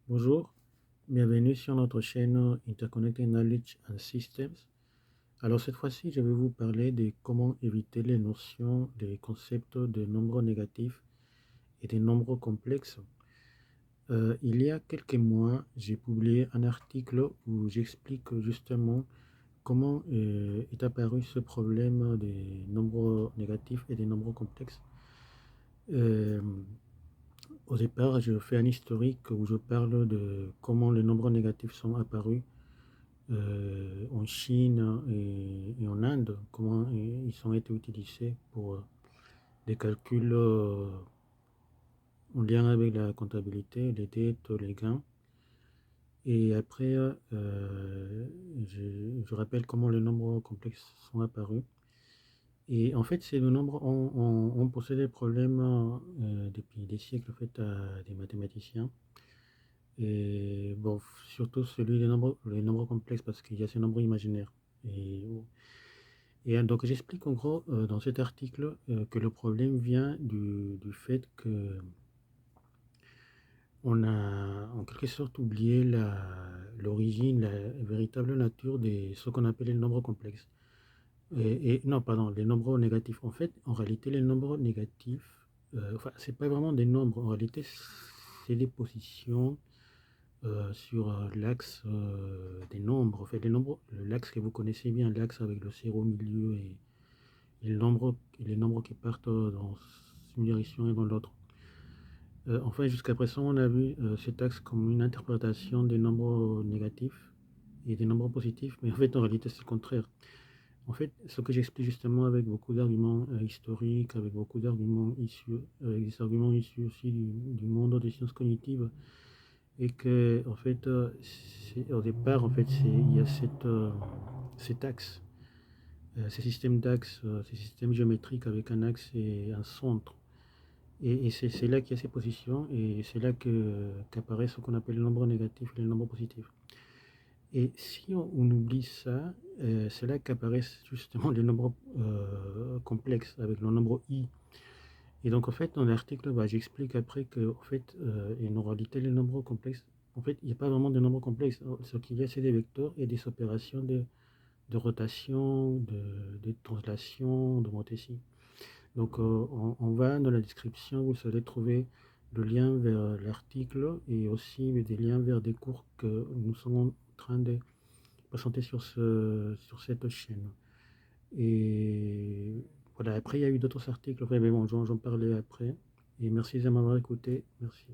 Bonjour, bienvenue sur notre chaîne Interconnected Knowledge and Systems. Alors cette fois-ci, je vais vous parler de comment éviter les notions, les concepts de nombres négatifs et des nombres complexes. Il y a quelques mois, j'ai publié un article où j'explique justement comment est apparu ce problème des nombres négatifs et des nombres complexes. Euh, Au départ, je fais un historique où je parle de comment les nombres négatifs sont apparus en Chine et en Inde, comment ils ont été utilisés pour des calculs en lien avec la comptabilité, les dettes, les gains. Et après, je rappelle comment les nombres complexes sont apparus. Et en fait, ces deux nombres ont posé des problèmes depuis des siècles en fait, à des mathématiciens. Et bon, surtout celui des nombres, les nombres complexes, parce qu'il y a ces nombres imaginaires. Et donc j'explique en gros dans cet article que le problème vient du fait que on a en quelque sorte oublié l'origine, la véritable nature de ce qu'on appelle les nombres complexes. Non, pardon, les nombres négatifs. En fait, en réalité, les nombres négatifs, enfin, c'est pas vraiment des nombres. En réalité, c'est des positions sur l'axe des nombres. En fait, l'axe que vous connaissez bien, l'axe avec le zéro au milieu et les nombres qui partent dans une direction et dans l'autre. Enfin, jusqu'à présent, on a vu cet axe comme une interprétation des nombres négatifs et des nombres positifs, mais en fait, en réalité, c'est le contraire. En fait, ce que j'explique justement avec beaucoup d'arguments historiques, avec beaucoup d'arguments issus, avec des arguments issus aussi du monde des sciences cognitives, et que, en fait, au départ, en fait, il y a cet axe, ces systèmes d'axes, ces systèmes géométriques avec un axe et un centre. Et c'est là qu'il y a ces positions, et c'est là qu'apparaît ce qu'on appelle le nombre négatif et le nombre positif. Et si on oublie ça, c'est là qu'apparaissent justement les nombres complexes avec le nombre i. Et donc en fait, dans l'article, bah, j'explique après que en fait, et en réalité, les nombres complexes, en fait, il n'y a pas vraiment de nombres complexes. Ce qu'il y a, c'est des vecteurs et des opérations de rotation, de translation, de motétie. Donc on va dans la description, vous allez trouver le lien vers l'article et aussi des liens vers des cours que nous sommes en train de présenter sur cette chaîne. Et voilà, après il y a eu d'autres articles, enfin, mais bon, j'en parlais après. Et merci de m'avoir écouté, merci.